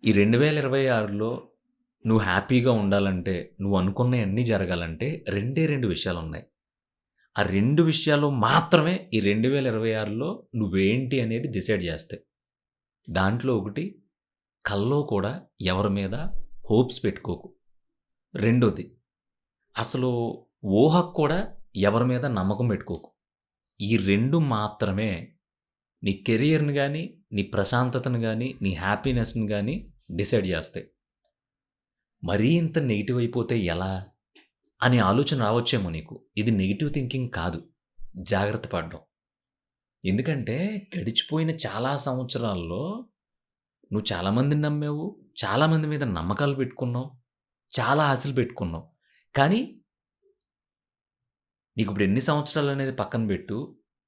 ఈ 2026లో నువ్వు హ్యాపీగా ఉండాలంటే, నువ్వు అనుకున్నయన్నీ జరగాలంటే 2 విషయాలున్నాయి. ఆ 2 విషయాలు మాత్రమే ఈ 2026లో నువ్వేంటి అనేది డిసైడ్ జేస్తాయి. దాంట్లో ఒకటి కల్లో కూడా ఎవరి మీద హోప్స్ పెట్టుకోకు. రెండోది అసలు ఊహకు కూడా ఎవరి మీద నమ్మకం పెట్టుకోకు. ఈ 2 మాత్రమే నీ కెరియర్‌ని గాని, నీ ప్రశాంతతను గాని, నీ హ్యాపీనెస్‌ని గాని డిసైడ్ జేస్తాయి. మరీ ఇంత నెగెటివ్ అయిపోతే ఎలా? అనే ఆలోచన రావచ్చేమో నీకు. ఇది నెగెటివ్ థింకింగ్ కాదు. జాగ్రత్త పడడం. ఎందుకంటే గడిచిపోయిన చాలా సంవత్సరాల్లో నువ్వు చాలా మందిని నమ్మావు. చాలా మంది మీద నమ్మకాలు పెట్టుకున్నావు. చాలా ఆశలు పెట్టుకున్నావు. కానీ నీకిప్పుడు ఎన్ని సంవత్సరాలనేది పక్కన పెట్టు.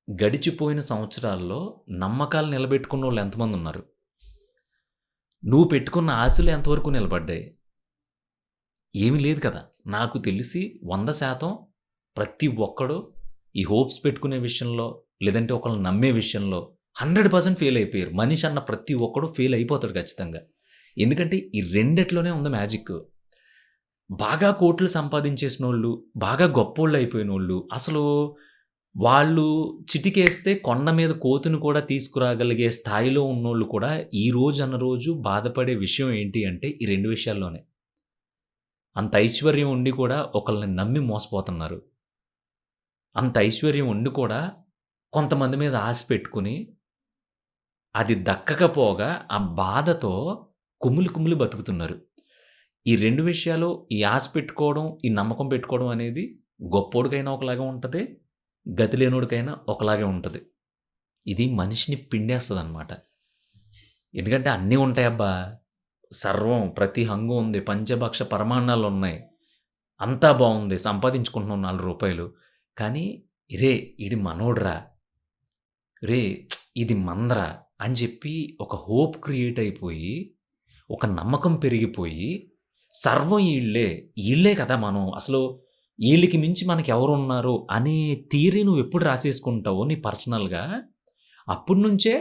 గడిచిపోయిన సంవత్సరాల్లో నమ్మకాలు నిలబెట్టుకున్నోళ్ళు ఎంతమందున్నారు? నువ్వు పెట్టుకున్న ఆశలు ఎంతవరకు నిలబడ్డాయి? ఏమీ లేదు కదా! నాకు తెలిసి 100% ప్రతి ఒక్కడు ఈ హోప్స్ పెట్టుకునే విషయంలో, లేదంటే ఒకళ్ళని నమ్మే విషయంలో 100% ఫెయిల్ అయిపోయారు. మనిషి అన్న ప్రతి ఒక్కడు ఫెయిల్ అయిపోతాడు ఖచ్చితంగా. ఎందుకంటే ఈ రెండిట్లోనే ఉంది మ్యాజిక్కు. బాగా కోట్లు సంపాదించేసినోళ్ళు, బాగా గొప్పోళ్ళయిపోయినోళ్ళు, అసలు వాళ్ళు చిటికేస్తే కొండ మీద కోతిని కూడా తీసుకురాగలిగే స్థాయిలో ఉన్నోళ్ళు కూడా ఈ రోజన్న రోజు బాధపడే విషయం ఏంటి అంటే ఈ 2 విషయాల్లోనే. అంత ఐశ్వర్యం ఉండి కూడా ఒకళ్ళని నమ్మి మోసపోతున్నారు. అంత ఐశ్వర్యం ఉండి కూడా కొంతమంది మీద ఆశ పెట్టుకొని, అది దక్కకపోగా ఆ బాధతో కుమిలి కుమిలి బతుకుతున్నారు. ఈ 2 విషయాలు ఈ ఆశ పెట్టుకోవడం, ఈ నమ్మకం పెట్టుకోవడం అనేది గొప్పోడికైనా ఒకలాగా ఉంటది. గతి లేనోడికైనా ఒకలాగే ఉంటది. ఇది మనిషిని పిండేస్తదనమాట. ఎందుకంటే అన్నీ ఉంటాయబ్బా! సర్వం ప్రతి హంగు ఉంది. పంచభక్ష పరమాన్నాలున్నాయి. అంతా బావుంది. సంపాదించుకుంటున్నాం రూ. 4. కానీ "రేయ్! ఈడు మనోడురా. రేయ్! ఇది మందిరా" అని చెప్పి ఒక హోప్ క్రియేట్ అయిపోయి, ఒక నమ్మకం పెరిగిపోయి, సర్వం ఈళ్ళే. ఈళ్ళే కదా మనం. అసలు ఈళ్ళకి మించి మనకెవరున్నారు అనే థియరీ నువ్వెప్పుడు రాసేసుకుంటావో నీ పర్సనల్‌గా, అప్పటి నుంచే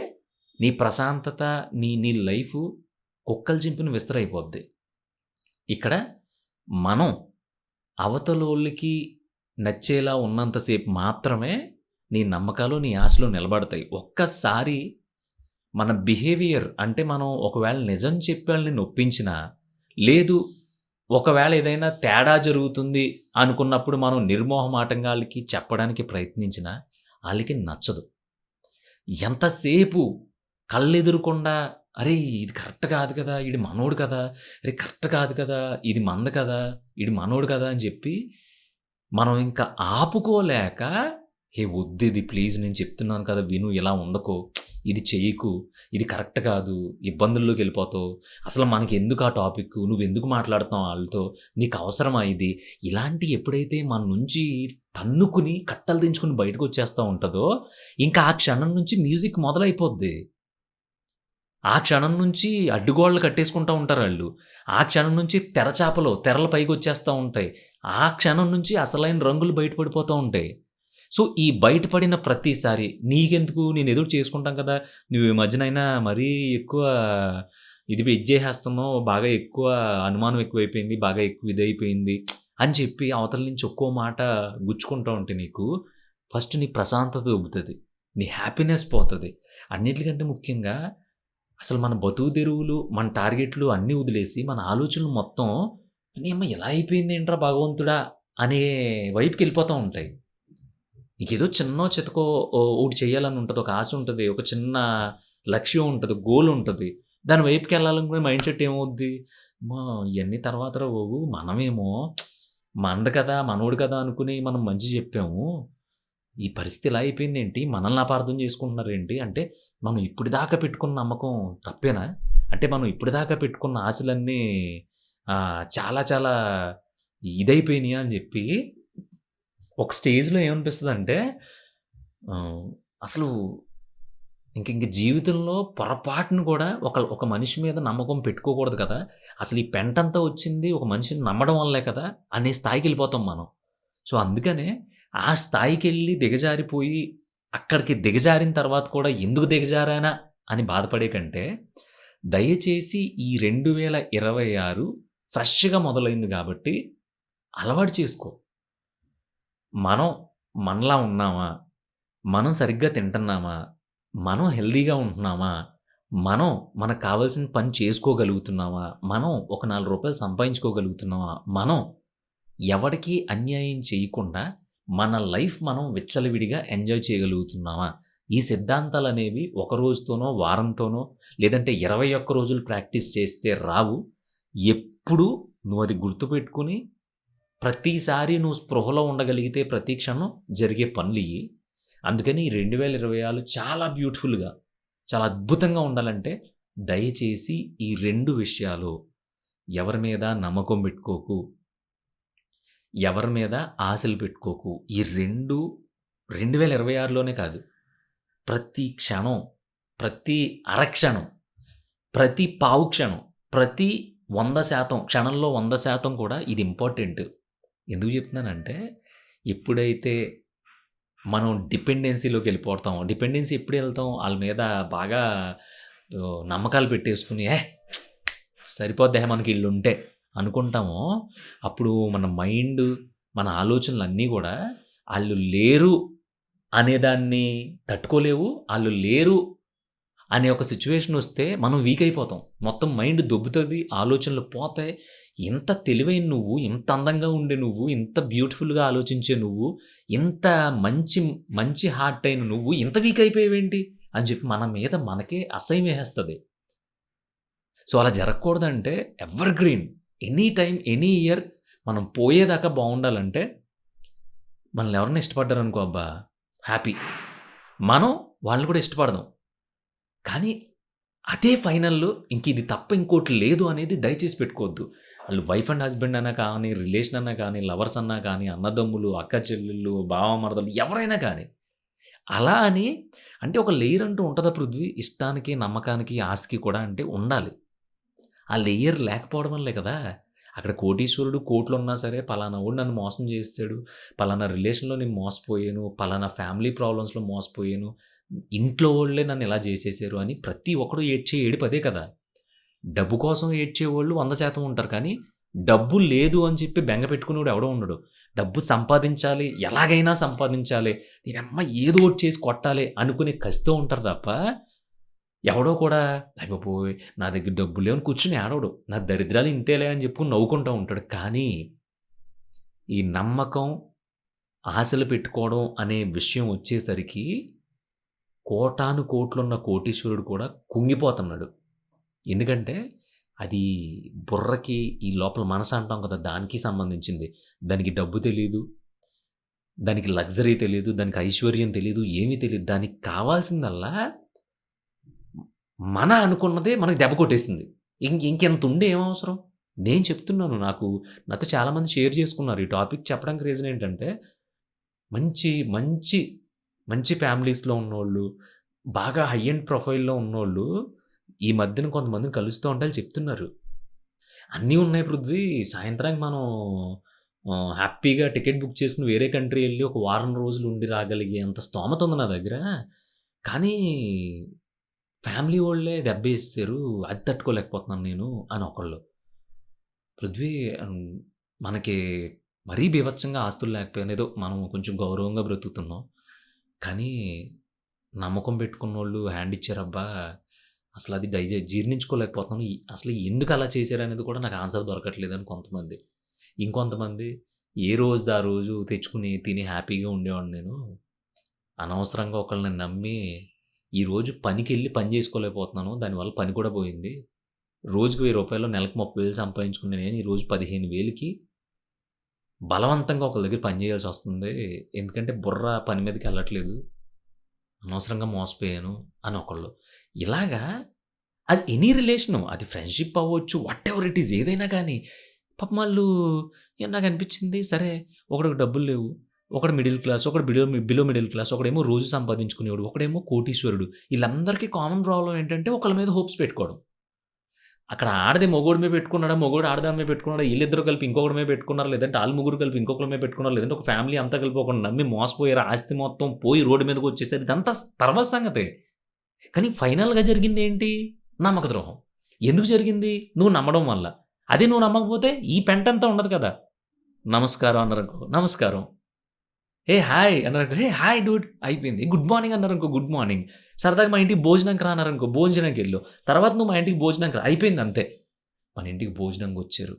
నీ ప్రశాంతత, నీ నీ లైఫు కుక్కలు చింపిన విస్తరైపోద్ది. ఇక్కడ మనం అవతలోళ్ళకి నచ్చేలా ఉన్నంత సేపు మాత్రమే నీ నమ్మకాలు, నీ ఆశలు నిలబడతాయి. ఒక్కసారి మన బిహేవియర్ అంటే మనం ఒకవేళ నిజం చెప్పాలని నొప్పించినా, లేదు ఒకవేళ ఏదైనా తేడా జరుగుతుంది అనుకున్నప్పుడు మనం నిర్మొహమాటంగా ఆళ్ళకి చెప్పడానికి ప్రయత్నించినా, ఆళ్ళకి నచ్చదు. ఎంతసేపు కళ్ళెదురకుండా "అరేయ్! ఇది కరెక్ట్ కాదు కదా! ఈడు మనోడు కదా! అరేయ్! కరెక్ట్ కాదు కదా! ఇది మంది కదా! ఈడు మనోడు కదా!" అని చెప్పి మనం ఇంకా ఆపుకోలేక, "ఏ వద్దిది ప్లీజ్ నేను చెప్తున్నాను కదా! విను ఇలా ఉండకు. ఇది చెయ్యకు. ఇది కరెక్ట్ కాదు. ఇబ్బందుల్లోకెళ్ళిపోతావు. అసలు మనకెందుకు ఆ టాపిక్కు? నువ్వెందుకు మాట్లాడుతున్నావు ఆళ్ళతో? నీకవసరమా ఇది?" ఇలాంటియి ఎప్పుడైతే మన నుంచి తన్నుకుని, కట్టలు దించుకొని బయటకొచ్చేస్తా ఉంటదో, ఇంకా ఆ క్షణం నుంచి మ్యూజిక్ మొదలైపోద్ది. ఆ క్షణం నుంచి అడ్డుగోడలు కట్టేసుకుంటా ఉంటారాళ్ళు. ఆ క్షణం నుంచి తెరలు పైకొచ్చేస్తా ఉంటాయి. ఆ క్షణం నుంచి అసలైన రంగులు బయట పడిపోతా ఉంటాయి. సో, ఈ బయటపడిన ప్రతిసారి నీకెందుకు నేనేదో ఒకటి చేసుకుంటాం కదా! నువ్వు ఈ మధ్యనైనా మరీ ఎక్కువ ఇది జేసేస్తున్నావు. బాగా ఎక్కువ అనుమానం ఎక్కువైపోయింది. బాగా ఎక్కువ ఇదైపోయింది అని చెప్పి అవతల నుంచి ఒక్కో మాట గుచ్చుకుంటా ఉంటే నీకు ఫస్ట్ నీ ప్రశాంతత ఉబ్బుతది. నీ హ్యాపీనెస్ పోతది. అన్నిట్లికంటే ముఖ్యంగా అసలు మన బతుకు తెరువులు, మన టార్గెట్‌లు అన్నీ వదిలేసి, మన ఆలోచనలు మొత్తం "నీయమ్మ ఇలా అయిపోయిందేంట్రా భగవంతుడా!" అనే వైపుకెళ్ళిపోతా ఉంటాయి. నీకేదో చిన్నో చితకో ఒకటి చేయాలని ఉంటది. ఒక ఆశ ఉంటది. ఒక చిన్న లక్ష్యం ఉంటది. గోల్ ఉంటది. దాని వైపుకెళ్ళాలనుకునే మైండ్ సెట్ ఏమవుద్ది? అమ్మా! ఇయన్నీ తర్వాతరా బాబు. మనమేమో మనది కదా! మనోడు కదా! అనుకుని మనం మంచి జెప్పాము. ఈ పరిస్థితి ఇలా అయిపోయిందేంటి? మనల్ని అపార్థం చేసుకుంటున్నారేంటి? అంటే మనం ఇప్పటిదాకా పెట్టుకున్న నమ్మకం తప్పేనా? అంటే మనం ఇప్పటిదాకా పెట్టుకున్న ఆశలన్నీ చాలా చాలా ఇదైపోయినియా అని జెప్పి ఒక స్టేజ్‌లో ఏమనిపిస్తదంటే ఆహ్, అసలు ఇంక జీవితంలో పొరపాటున కూడా ఒక మనిషి మీద నమ్మకం పెట్టుకోకూడదు కదా! అసలు ఈ పెంటంతా వచ్చింది ఒక మనిషిని నమ్మడం వల్లే కదా! అనే స్థాయికెళ్ళిపోతాం మనం. సో, అందుకనే ఆ స్థాయికెళ్ళి దిగజారిపోయి, అక్కడికి దిగజారిన తర్వాత కూడా ఎందుకు దిగజారానా అని బాధపడే కంటే, దయచేసి ఈ 2026 ఫ్రెష్‌గా మొదలైంది కాబట్టి అలవాటు చేసుకో. మనం మనలా ఉన్నామా? మనం సరిగ్గా తింటున్నామా? మనం హెల్తీగా ఉంటున్నామా? మనం మనకు కావాల్సిన పని చేసుకోగలుగుతున్నామా? మనం ఒక రూ. 4 సంపాదించుకోగలుగుతున్నామా? మనం ఎవడికి అన్యాయం చేయకుండా మన లైఫ్ మనం విచ్చలవిడిగా ఎంజాయ్ చేయగలుగుతున్నామా? ఈ సిద్ధాంతాలనేవి ఒక రోజుతోనో, వారంతోనో లేదంటే 21 రోజులు ప్రాక్టీస్ చేస్తే రావు. ఎప్పుడూ నువ్వది గుర్తుపెట్టుకొని ప్రతిసారి నువ్వు స్పృహలో ఉండగలిగితే ప్రతి క్షణం జరిగే పనులియి. అందుకని ఈ 2026 చాలా బ్యూటిఫుల్‌గా, చాలా అద్భుతంగా ఉండాలంటే దయచేసి ఈ 2 విషయాలు ఎవరి మీద నమ్మకం పెట్టుకోకు. ఎవరి మీద ఆశలు పెట్టుకోకు. ఈ 2 2026లోనే కాదు. ప్రతి క్షణం, ప్రతి అరక్షణం, ప్రతి పావు క్షణం, ప్రతి 100% క్షణంలో 100% కూడా ఇది ఇంపార్టెంట్. ఎందుకు చెప్తున్నానంటే, ఎప్పుడైతే మనం డిపెండెన్సీలోకెళ్ళిపోతామో డిపెండెన్సీ ఎప్పుడెళ్తాం? ఆళ్ళ మీద బాగా నమ్మకాలు పెట్టేసుకొని, సరిపోద్దిహే మనకీళ్ళుంటే అనుకుంటామో, అప్పుడు మన మైండు, మన ఆలోచనలన్నీ గూడా ఆళ్ళు లేరు అనేదాన్ని తట్టుకోలేవు. ఆళ్ళు లేరు అనే ఒక సిచ్యువేషనొస్తే మనం వీక్ అయిపోతాం. మొత్తం మైండ్ దొబ్బుతది. ఆలోచనలు పోతాయి. ఇంత తెలివైన నువ్వు, ఇంత అందంగా ఉండే నువ్వు, ఇంత బ్యూటిఫుల్‌గా ఆలోచించే నువ్వు, ఇంత మంచి హార్ట్ అయిన నువ్వు ఇంత వీక్ అయిపోయావేంటి? అని చెప్పి మన మీద మనకే అసహ్యం వేసేస్తది. సో, అలా జరగకూడదంటే evergreen any time, any year మనం పోయేదాకా బావుండాలంటే మనల్ని ఎవరైనా ఇష్టపడ్డారనుకో అబ్బా! హ్యాపీ. మనం వాళ్ళని కూడా ఇష్టపడదాం. కానీ అదే ఫైనల్‌లో ఇంకిది తప్ప ఇంకోటి లేదు అనేది దయచేసి పెట్టుకోవద్దు. ఆళ్ళు వైఫ్ అండ్ హస్బెండ్ అన్నా కానీ, రిలేషన్ అన్నా కానీ, లవర్స్ అన్నా కానీ, అన్నదమ్ములు, అక్క చెల్లెళ్ళు, బావ-మరదలు ఎవరైనా కానీ. అలా అని అంటే ఒక లేయర్ అంటూ ఉంటదా పృథ్వీ? ఇష్టానికి, నమ్మకానికి, ఆశకి కూడా అంటే ఉండాలి. ఆ లేయర్ లేకపోవడం వల్లే కదా! అక్కడ కోటీశ్వరుడు కోట్లున్నా సరే, పలానా వాడు నన్ను మోసం చేసేసాడు, పలానా రిలేషన్‌లో నేను మోసపోయాను, పలానా ఫ్యామిలీ ప్రాబ్లమ్స్‌లో మోసపోయాను, ఇంట్లో వోళ్ళే నన్ను ఇలా చేసేసారు అని ప్రతి ఒక్కడు ఏడ్చే ఏడుపు అదే కదా! డబ్బు కోసం ఏడ్చేవాళ్ళు 100% ఉంటారు. కానీ డబ్బు లేదు అని చెప్పి బెంగ పెట్టుకునేవాడు ఎవడో ఉండడు. డబ్బు సంపాదించాలి, ఎలాగైనా సంపాదించాలి, దీనమ్మ ఏదో ఒకటి చేసి కొట్టాలి అనుకునే కసితో ఉంటారు తప్ప, ఎవడో కూడా అయ్యబాబోయ్! నా దగ్గర డబ్బులు లేవని కూర్చొని ఏడవడు. నా దరిద్రాలు ఇంతేలే అని చెప్పుకొని నవ్వుకుంటా ఉంటాడు. కానీ ఈ నమ్మకం, ఆశలు పెట్టుకోవడం అనే విషయం వచ్చేసరికి కోటాను కోట్లున్న కోటీశ్వరుడు కూడా కుంగిపోతున్నాడు. ఎందుకంటే అది బుర్రకి ఈ లోపల మనసు అంటాం కదా! దానికి సంబంధించింది. దానికి డబ్బు తెలీదు. దానికి లగ్జరీ తెలీదు. దానికి ఐశ్వర్యం తెలీదు. ఏమీ తెలీదు. దానికి కావాల్సిందల్లా మన అనుకున్నదే మనకు దెబ్బ కొట్టేసింది. ఇంకెంతుండి ఏమవసరం? నేను చెప్తున్నాను. నాతో చాలామంది షేర్ చేసుకున్నారు. ఈ టాపిక్ చెప్పడానికి రీజన్ ఏంటంటే, మంచి, మంచి, మంచి ఫ్యామిలీస్‌లో ఉన్నోళ్ళు, బాగా హై ఎండ్ ప్రొఫైల్‌లో ఉన్నోళ్ళు, ఈ మధ్యన కొంతమందిని కలుస్తూ ఉంటే ఆళ్ళు చెప్తున్నారు. అన్నీ ఉన్నాయి పృథ్వీ. సాయంత్రానికి మనం హ్యాపీగా టికెట్ బుక్ చేసుకొని వేరే కంట్రీ ఎళ్లి ఒక వారం రోజులు ఉండి రాగలిగే అంత స్తోమత ఉంది నా దగ్గర. కానీ ఫ్యామిలీ వోళ్ళే దెబ్బేసేసారు. అది తట్టుకోలేకపోతున్నాను నేను అని ఒకళ్ళు. పృథ్వీ మనకి మరీ బీభత్సంగా ఆస్తులు లేకపోయినా ఏదో మనం కొంచెం గౌరవంగా బ్రతుకుతున్నాం. కానీ నమ్మకం పెట్టుకున్నోళ్ళు హ్యాండ్ ఇచ్చారబ్బా! అసలది జీర్ణించుకోలేకపోతున్నాను. అసలు ఎందుకు అలా చేశారనేది కూడా నాకు ఆన్సర్ దొరకట్లేదని కొంతమంది. ఇంకొంతమంది ఏ రోజుది ఆ రోజు తెచ్చుకొని తిని హ్యాపీగా ఉండేవాడిని నేను. అనవసరంగా ఒకళ్ళని నమ్మి ఈరోజు పనికెళ్ళి పని చేసుకోలేకపోతున్నాను. దానివల్ల పని కూడా పోయింది. రోజుకి రూ. 1000 నెలకు 30,000 సంపాదించుకునే నేను ఈరోజు 15,000కి బలవంతంగా ఒకళ్ళ దగ్గర పని చేయాల్సొస్తుంది. ఎందుకంటే బుర్ర పని మీదకెళ్ళట్లేదు. అనవసరంగా మోసపోయాను అని ఒకళ్ళు. ఇలాగా అది ఎనీ రిలేషను. అది ఫ్రెండ్‌షిప్ అవ్వచ్చు. వాటెవర్ ఇట్ ఈస్ ఏదైనా గానీ పాపం ఆళ్ళు నాకనిపించింది సరే ఒకడికి డబ్బులు లేవు. ఒకడు మిడిల్ క్లాస్, ఒకడు బిలో మిడిల్ క్లాస్, ఒకడేమో రోజు సంపాదించుకునేవాడు, ఒకడేమో కోటీశ్వరుడు. ఈళ్ళందరికీ కామన్ ప్రాబ్లమ్ ఏంటంటే ఒకళ్ళ మీద హోప్స్ పెట్టుకోవడం. అక్కడ ఆడది మొగోడి మీద పెట్టుకున్నాడా, మొగోడు ఆడదాని మీద పెట్టుకున్నాడా, ఈళ్ళిద్దరూ కలిపి ఇంకొకడి మీద పెట్టుకున్నారా, లేదంటే ఆళ్ళు ముగ్గురు కలిపి ఇంకొకళ్ళ మీద పెట్టుకున్నారా, లేదంటే ఒక ఫ్యామిలీ అంతా కలిపి ఒకడిని నమ్మి మోసపోయారు. ఆస్తి మొత్తం పోయి రోడ్డు మీదకొచ్చేసారు. ఇదంతా తర్వాత సంగతే. కానీ ఫైనల్‌గా జరిగిందేంటి? నమ్మక ద్రోహం. ఎందుకు జరిగింది? నువ్వు నమ్మడం వల్ల. అదే నువ్వు నమ్మకపోతే ఈ పెంటంతా ఉండదు కదా! నమస్కారం అన్నారనుకో, నమస్కారం. ఏ హాయ్ అన్నారనుకో, హే హాయ్ డూడ్ అయిపోయింది. గుడ్ మార్నింగ్ అన్నారనుకో, గుడ్ మార్నింగ్. సరదాగా మా ఇంటికి భోజనంకి రా అన్నారనుకో, భోజనంకెళ్ళు. తర్వాత నువ్వు మా ఇంటికి భోజనంకి రా. అయిపోయింది అంతే. మన ఇంటికి భోజనంకొచ్చారు.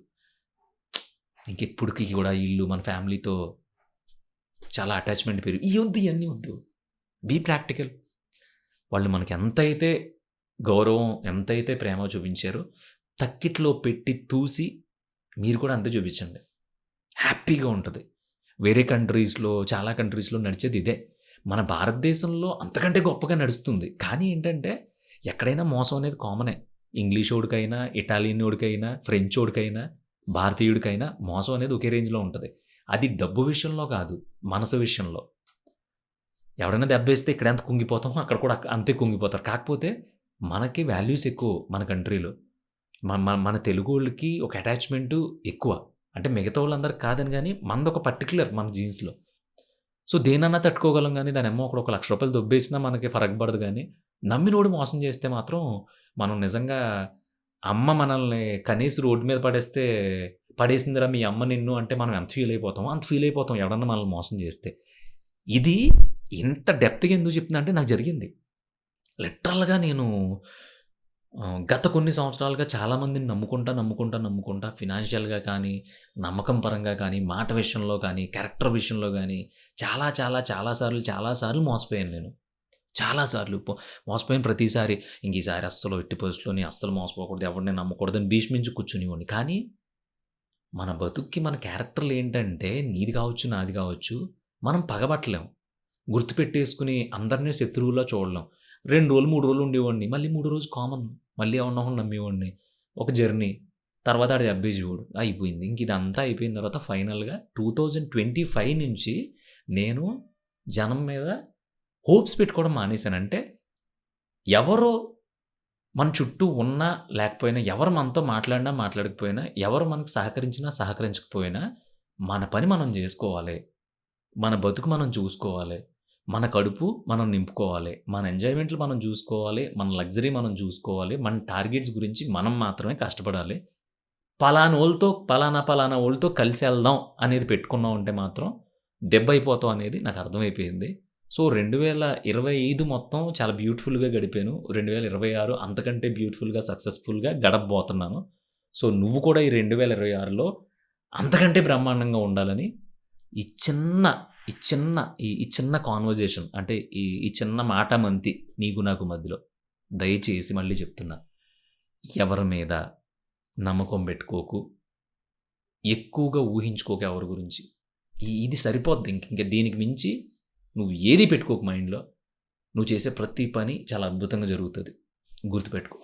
ఇంకెప్పుడుకి కూడా ఇల్లు మన ఫ్యామిలీతో చాలా అటాచ్‌మెంట్ ఇయొద్దు, ఇయన్నీ వద్దు. Be practical. వాళ్ళు మనకి ఎంతైతే గౌరవం, ఎంతైతే ప్రేమ చూపించారో, తక్కిట్లో పెట్టి తూసి మీరు కూడా అంతే చూపించండి. హ్యాపీగా ఉంటది. వేరే కంట్రీస్‌లో, చాలా కంట్రీస్‌లో నడిచేది ఇదే. మన భారతదేశంలో అంతకంటే గొప్పగా నడుస్తుంది. కానీ ఏంటంటే, ఎక్కడైనా మోసం అనేది కామనే. ఇంగ్లీషోడికైనా, ఇటాలియనోడికైనా, ఫ్రెంచోడికైనా, భారతీయుడికైనా మోసం అనేది ఒకే రేంజ్‌లో ఉంటది. అది డబ్బు విషయంలో కాదు, మనసు విషయంలో. ఎవడైనా దెబ్బేస్తే ఇక్కడెంత కుంగిపోతామో అక్కడ కూడా అంతే కుంగిపోతారు. కాకపోతే మనకి వాల్యూస్ ఎక్కువ మన కంట్రీలో. మన మన మన తెలుగోళ్ళకి ఒక అటాచ్‌మెంటు ఎక్కువ. అంటే మిగతా వాళ్ళందరికి కాదని గానీ, మనదొక పర్టిక్యులర్ మన జీన్స్‌లో. సో, దేన్నన్నా తట్టుకోగలం గానీ, దానెమ్మో ఒకడు ఒక రూ. 1,00,000 దొబ్బేసినా మనకి ఫరక్ పడదు గానీ, నమ్మినోడు మోసం చేస్తే మాత్రం మనం నిజంగా అమ్మ మనల్ని కనేసి రోడ్డు మీద పడేసిందిరా మీ అమ్మ నిన్ను అంటే మనం ఎంత ఫీల్ అయిపోతామో, అంత ఫీల్ అయిపోతాం ఎవడన్నా మనల్ని మోసం చేస్తే. ఇది ఇంత డెప్త్‌గా ఎందుకు చెప్తున్నా అంటే నాకు జరిగింది. లిటరల్‌గా నేను గత కొన్ని సంవత్సరాలుగా చాలామందిని నమ్ముకుంటా ఫినాన్షియల్‌గా కానీ, నమ్మకం పరంగా కానీ, మాట విషయంలో కానీ, క్యారెక్టర్ విషయంలో గానీ చాలా సార్లు మోసపోయాను నేను. చాలా సార్లు మోసపోయిన ప్రతిసారి ఇంక ఈసారి అస్సలు ఎట్టి పరిస్థితిలోని అస్సలు మోసపోకూడదు, ఎవరిని నమ్మకూడదని భీష్మించి కూర్చునేవాడిని. కానీ మన బతుక్కి మన క్యారెక్టర్‌లేంటంటే నీది కావచ్చు, నాది కావచ్చు, మనం పగబట్టలేం. గుర్తుపెట్టేసుకొని అందరిని శత్రువులా చూడలేం. 2 రోజులు, 3 రోజులు ఉండేవాడిని. మళ్ళీ మూడో రోజు కామన్. మళ్ళీ ఎవరినో ఒకడిని నమ్మేవాడిని. ఒక జర్నీ. తర్వాత ఆడు అబ్బేజోడు. అయిపోయింది. ఇంక ఇదంతా అయిపోయిన తర్వాత ఫైనల్‌గా 2025 నుంచి నేను జనం మీద హోప్స్ పెట్టుకోవడం మానేశాను. అంటే ఎవరు మన చుట్టూ ఉన్నా, లేకపోయినా, ఎవరు మనతో మాట్లాడినా, మాట్లాడకపోయినా, ఎవరు మనకు సహకరించినా, సహకరించకపోయినా, మన పని మనం జేసుకోవాలి. మన బతుకు మనం చూసుకోవాలి. మన కడుపు మనం నింపుకోవాలి. మన ఎంజాయ్‌మెంట్లు మనం చూసుకోవాలి. మన లగ్జరీ మనం చూసుకోవాలి. మన టార్గెట్స్ గురించి మనం మాత్రమే కష్టపడాలి. పలానా వోళ్ళతో కలిసెళ్దాం అనేది పెట్టుకున్నామంటే మాత్రం దెబ్బైపోతాం అనేది నాకు అర్థమైపోయింది. సో, 2025 మొత్తం చాలా బ్యూటిఫుల్‌గా గడిపాను. 2026 అంతకంటే బ్యూటిఫుల్‌గా, సక్సెస్‌ఫుల్‌గా గడపబోతున్నాను. సో, నువ్వు కూడా ఈ 2026లో అంతకంటే బ్రహ్మాండంగా ఉండాలని ఈ చిన్న ఈ చిన్న ఈ చిన్న కాన్వర్జేషన్ అంటే ఈ చిన్న మాటామంతి నీకు నాకు మధ్యలో దయచేసి మళ్ళీ చెప్తున్నా. ఎవరి మీద నమ్మకం పెట్టుకోకు. ఎక్కువగా ఊహించుకోకు ఎవరి గురించి. ఇది సరిపోద్ది. ఇంక దీనికి మించి నువ్వు ఏది పెట్టుకోకు మైండ్‌లో. నువ్వు చేసే ప్రతి పని చాలా అద్భుతంగా జరుగుతది. గుర్తుపెట్టుకో.